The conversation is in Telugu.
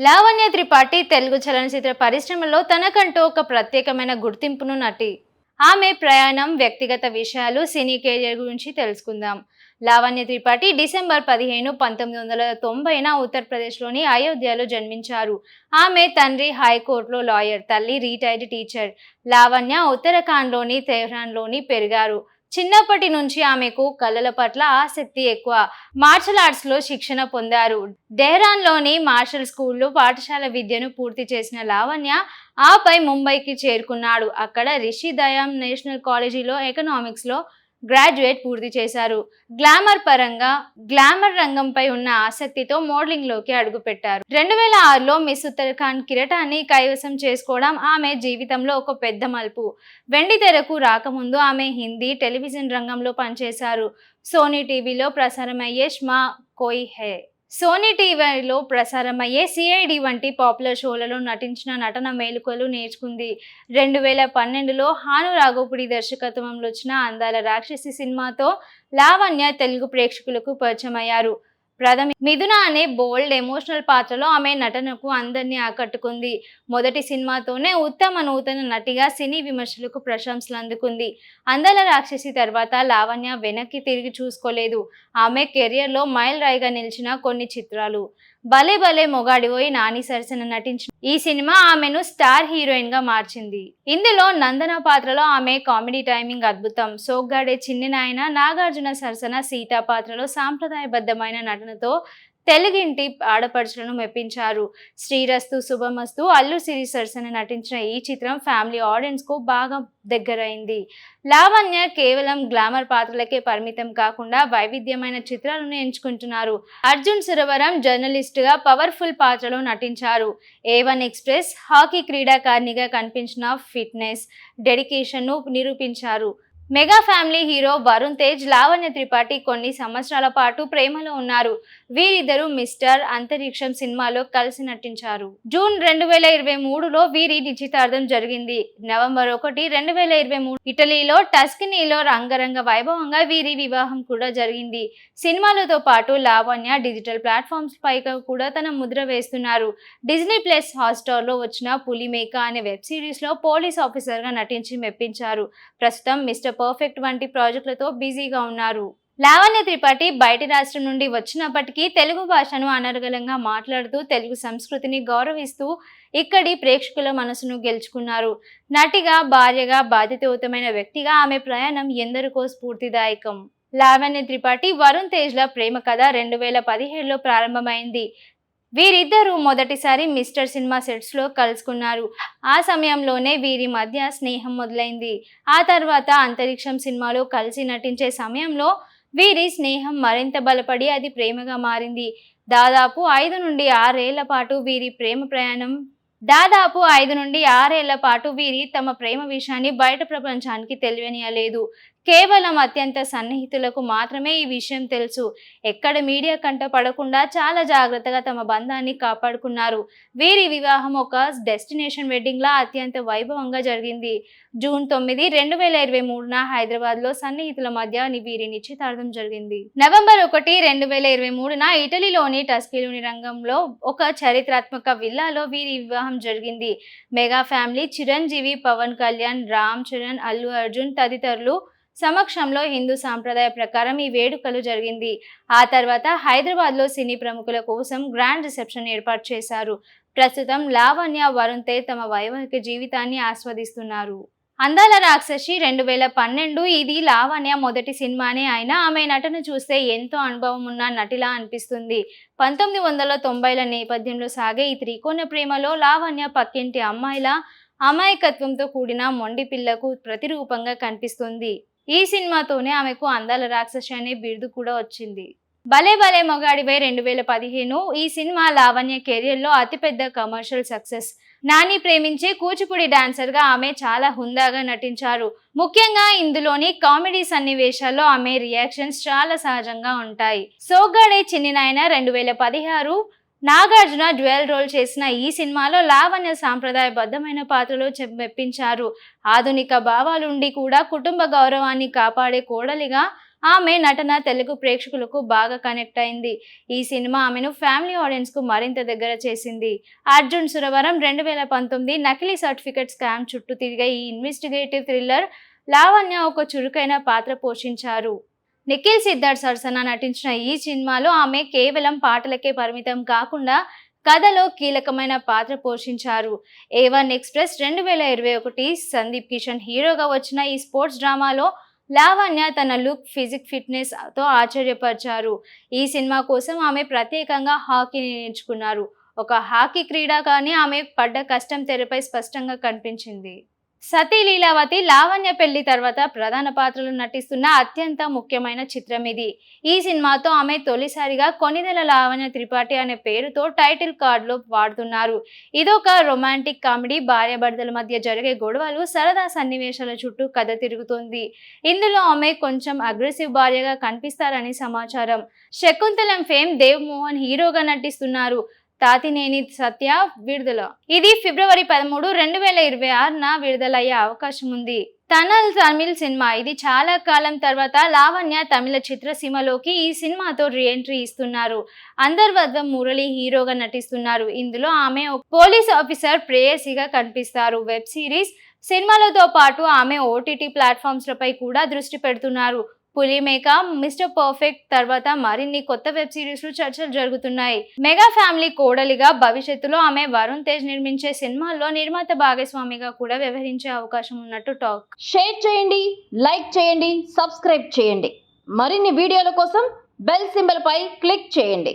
లావణ్య త్రిపాఠి తెలుగు చలనచిత్ర పరిశ్రమలో తనకంటూ ఒక ప్రత్యేకమైన గుర్తింపును నటి. ఆమె ప్రయాణం, వ్యక్తిగత విషయాలు, సినీ కెరీర్ గురించి తెలుసుకుందాం. లావణ్య త్రిపాఠి డిసెంబర్ 15, 1990న ఉత్తరప్రదేశ్లోని అయోధ్యలో జన్మించారు. ఆమె తండ్రి హైకోర్టులో లాయర్, తల్లి రిటైర్డ్ టీచర్. లావణ్య ఉత్తరాఖండ్లోని తెహ్రాన్లోని పెరిగారు. చిన్నప్పటి నుంచి ఆమెకు కళల పట్ల ఆసక్తి ఎక్కువ. మార్షల్ ఆర్ట్స్ లో శిక్షణ పొందారు. డెహ్రాన్లోని మార్షల్ స్కూల్లో పాఠశాల విద్యను పూర్తి చేసిన లావణ్య ఆపై ముంబైకి చేరుకున్నాడు. అక్కడ రిషి దయాం నేషనల్ కాలేజీలో ఎకనామిక్స్ లో గ్రాడ్యుయేట్ పూర్తి చేశారు. గ్లామర్ రంగంపై ఉన్న ఆసక్తితో మోడలింగ్ లోకి అడుగుపెట్టారు. 2006లో మిస్ ఉత్తరాఖండ్ కిరీటాన్ని కైవసం చేసుకోవడం ఆమె జీవితంలో ఒక పెద్ద మలుపు. వెండి తెరకు రాకముందు ఆమె హిందీ, టెలివిజన్ రంగంలో పనిచేశారు. సోనీ టీవీలో ప్రసారమయ్యే మా కోయి హై, సోనీ టీవీలో ప్రసారమయ్యే సిఐడి వంటి పాపులర్ షోలలో నటించిన నటన మేలుకలు నేర్చుకుంది. 2012లో హాను రాఘోపుడి దర్శకత్వంలో వచ్చిన అందాల రాక్షసి సినిమాతో లావణ్య తెలుగు ప్రేక్షకులకు పరిచయమయ్యారు. మిథున అనే బోల్డ్ ఎమోషనల్ పాత్రలో ఆమె నటనకు అందరినీ ఆకట్టుకుంది. మొదటి సినిమాతోనే ఉత్తమ నూతన నటిగా సినీ విమర్శలకు ప్రశంసలు అందుకుంది. అందాల రాక్షసి తర్వాత లావణ్య వెనక్కి తిరిగి చూసుకోలేదు. ఆమె కెరియర్లో మైల్ రాయిగా నిలిచిన కొన్ని చిత్రాలు: భలే భలే మొగాడివోయ్, నాని సరసన నటించిన ఈ సినిమా ఆమెను స్టార్ హీరోయిన్ గా మార్చింది. ఇందులో నందన పాత్రలో ఆమె కామెడీ టైమింగ్ అద్భుతం. సోగ్గాడే చిన్ని నాయన, నాగార్జున సరసన సీతా పాత్రలో సాంప్రదాయబద్ధమైన నటనతో తెలుగింటి ఆడపడుచులను మెప్పించారు. శ్రీరస్తు శుభమస్తు, అల్లు సిరి సరసన నటించిన ఈ చిత్రం ఫ్యామిలీ ఆడియన్స్ కు బాగా దగ్గరైంది. లావణ్య కేవలం గ్లామర్ పాత్రలకే పరిమితం కాకుండా వైవిధ్యమైన చిత్రాలను ఎంచుకుంటున్నారు. అర్జున్ సురవరం జర్నలిస్ట్ గా పవర్ఫుల్ పాత్రలో నటించారు. A1 ఎక్స్ప్రెస్ హాకీ క్రీడాకారిణిగా కనిపించిన ఫిట్నెస్, డెడికేషన్ ను నిరూపించారు. Mega family hero Varun Tej, Lavanya Tripathi కొన్ని సంవత్సరాల పాటు ప్రేమలో ఉన్నారు. వీరిద్దరూ మిస్టర్ అంతరిక్షం సినిమాలో కలిసి నటించారు. జూన్ 2023లో వీరి నిశ్చితార్థం జరిగింది. నవంబర్ 1, 2023 ఇటలీలో టస్కనీలో రంగరంగ వైభవంగా వీరి వివాహం కూడా జరిగింది. సినిమాలతో పాటు లావణ్య డిజిటల్ ప్లాట్ఫామ్స్ పై కూడా తన ముద్ర వేస్తున్నారు. డిజ్నీ ప్లస్ హాట్స్టార్ లో వచ్చిన పులిమేక అనే వెబ్ సిరీస్ లో పోలీస్ ఆఫీసర్ గా నటించి మెప్పించారు. ప్రస్తుతం మిస్టర్ పర్ఫెక్ట్ వంటి ప్రాజెక్టులతో బిజీగా ఉన్నారు. లావణ్య త్రిపాఠి బయటి రాష్ట్రం నుండి వచ్చినప్పటికీ తెలుగు భాషను అనర్గళంగా మాట్లాడుతూ తెలుగు సంస్కృతిని గౌరవిస్తూ ఇక్కడి ప్రేక్షకుల మనసును గెలుచుకున్నారు. నటిగా, భార్యగా, బాధ్యతాయుతమైన వ్యక్తిగా ఆమె ప్రయాణం ఎందరికో స్ఫూర్తిదాయకం. లావణ్య త్రిపాఠి, వరుణ్ తేజ్ల ప్రేమ కథ 2017లో ప్రారంభమైంది. వీరిద్దరూ మొదటిసారి మిస్టర్ సినిమా సెట్స్ లో కలుసుకున్నారు. ఆ సమయంలోనే వీరి మధ్య స్నేహం మొదలైంది. ఆ తర్వాత అంతరిక్షం సినిమాలో కలిసి నటించే సమయంలో వీరి స్నేహం మరింత బలపడి అది ప్రేమగా మారింది. దాదాపు 5 నుండి 6 ఏళ్ల పాటు వీరి తమ ప్రేమ విషయాన్ని బయట ప్రపంచానికి తెలియనియలేదు. కేవలం అత్యంత సన్నిహితులకు మాత్రమే ఈ విషయం తెలుసు. ఎక్కడ మీడియా కంట పడకుండా చాలా జాగ్రత్తగా తమ బంధాన్ని కాపాడుకున్నారు. వీరి వివాహం ఒక డెస్టినేషన్ వెడ్డింగ్ లా అత్యంత వైభవంగా జరిగింది. జూన్ 9, 2023న హైదరాబాద్ లో సన్నిహితుల మధ్య వీరి నిశ్చితార్థం జరిగింది. నవంబర్ 1, 2023న ఇటలీలోని టస్కనీలోని రంగంలో ఒక చారిత్రాత్మక విల్లాలో వీరి వివాహం జరిగింది. మెగా ఫ్యామిలీ, చిరంజీవి, పవన్ కళ్యాణ్, రామ్ చరణ్, అల్లు అర్జున్ తదితరులు సమక్షంలో హిందూ సాంప్రదాయ ప్రకారం ఈ వేడుకలు జరిగింది. ఆ తర్వాత హైదరాబాద్ లో సినీ ప్రముఖుల కోసం గ్రాండ్ రిసెప్షన్ ఏర్పాటు చేశారు. ప్రస్తుతం లావణ్య, వరుణ్ తేజ్ తమ వైవాహిక జీవితాన్ని ఆస్వాదిస్తున్నారు. అందాల రాక్షసి 2012 ఇది లావణ్య మొదటి సినిమానే అయినా ఆమె నటన చూస్తే ఎంతో అనుభవం ఉన్న నటిలా అనిపిస్తుంది. 1990ల నేపథ్యంలో సాగే ఈ త్రికోణ ప్రేమలో లావణ్య పక్కింటి అమ్మాయిల అమాయకత్వంతో కూడిన మొండి పిల్లకు ప్రతిరూపంగా కనిపిస్తుంది. ఈ సినిమాతోనే ఆమెకు అందాల రాక్షసి అనే బిరుదు కూడా వచ్చింది. భలే భలే మొగాడివై 2015 ఈ సినిమా లావణ్య కెరియర్ లో అతిపెద్ద కమర్షియల్ సక్సెస్. నాని ప్రేమించే కూచిపూడి డాన్సర్ గా ఆమె చాలా హుందాగా నటించారు. ముఖ్యంగా ఇందులోని కామెడీ సన్నివేశాల్లో ఆమె రియాక్షన్స్ చాలా సహజంగా ఉంటాయి. సోగ్గాడే చిన్ని నాయన 2016 నాగార్జున డ్యూయల్ రోల్ చేసిన ఈ సినిమాలో లావణ్య సాంప్రదాయబద్ధమైన పాత్రలో మెప్పించారు. ఆధునిక భావాలుండి కూడా కుటుంబ గౌరవాన్ని కాపాడే కోడలిగా ఆమె నటన తెలుగు ప్రేక్షకులకు బాగా కనెక్ట్ అయింది. ఈ సినిమా ఆమెను ఫ్యామిలీ ఆడియన్స్ కు మరింత దగ్గర చేసింది. అర్జున్ సురవరం 2019 నకిలీ సర్టిఫికెట్ స్కామ్ చుట్టూ తిరిగే ఈ ఇన్వెస్టిగేటివ్ థ్రిల్లర్ లావణ్య ఒక చురుకైన పాత్ర పోషించారు. నిఖిల్ సిద్ధార్థ్ సరసన నటించిన ఈ సినిమాలో ఆమె కేవలం పాటలకే పరిమితం కాకుండా కథలో కీలకమైన పాత్ర పోషించారు. A1 ఎక్స్ప్రెస్ 2021 సందీప్ కిషన్ హీరోగా వచ్చిన ఈ స్పోర్ట్స్ డ్రామాలో లావణ్య తన లుక్, ఫిట్నెస్ తో ఆశ్చర్యపరిచారు. ఈ సినిమా కోసం ఆమె ప్రత్యేకంగా హాకీని నేర్చుకున్నారు. ఒక హాకీ క్రీడాకారిణి ఆమె పడ్డ కష్టం తెరపై స్పష్టంగా కనిపించింది. సతీ లీలావతి లావణ్య పెళ్లి తర్వాత ప్రధాన పాత్రలు నటిస్తున్న అత్యంత ముఖ్యమైన చిత్రం ఇది. ఈ సినిమాతో ఆమె తొలిసారిగా కొనిదెల లావణ్య త్రిపాఠి అనే పేరుతో టైటిల్ కార్డులో వాడుతున్నారు. ఇదొక రొమాంటిక్ కామెడీ. భార్యాభర్తల మధ్య జరిగే గొడవలు, సరదా సన్నివేశాల చుట్టూ కథ తిరుగుతుంది. ఇందులో ఆమె కొంచెం అగ్రెసివ్ భార్యగా కనిపిస్తారని సమాచారం. శకుంతలం ఫేమ్ దేవ్ మోహన్ హీరోగా నటిస్తున్నారు. తాతినేని సత్య విడుదల. ఇది ఫిబ్రవరి 13, 2026న విడుదలయ్యే అవకాశం ఉంది. తమిళ్ సినిమా. ఇది చాలా కాలం తర్వాత లావణ్య తమిళ చిత్రసీమలోకి ఈ సినిమాతో రీఎంట్రీ ఇస్తున్నారు. అంతర్వద్వం మురళి హీరోగా నటిస్తున్నారు. ఇందులో ఆమె పోలీస్ ఆఫీసర్ ప్రేయసిగా కనిపిస్తారు. వెబ్ సిరీస్, సినిమాలతో పాటు ఆమె OTT ప్లాట్ఫామ్స్ లపై కూడా దృష్టి పెడుతున్నారు. పులిమేక, మిస్టర్ పర్ఫెక్ట్ తర్వాత మరిన్ని కొత్త వెబ్ సిరీస్లు చర్చలు జరుగుతున్నాయి. మెగా ఫ్యామిలీ కోడలిగా భవిష్యత్తులో ఆమె వరుణ్ తేజ్ నిర్మించే సినిమాల్లో నిర్మాత భాగస్వామిగా కూడా వ్యవహరించే అవకాశం ఉన్నట్టు టాక్. షేర్ చేయండి, లైక్ చేయండి, సబ్స్క్రైబ్ చేయండి. మరిన్ని వీడియోల కోసం బెల్ సింబల్ పై క్లిక్ చేయండి.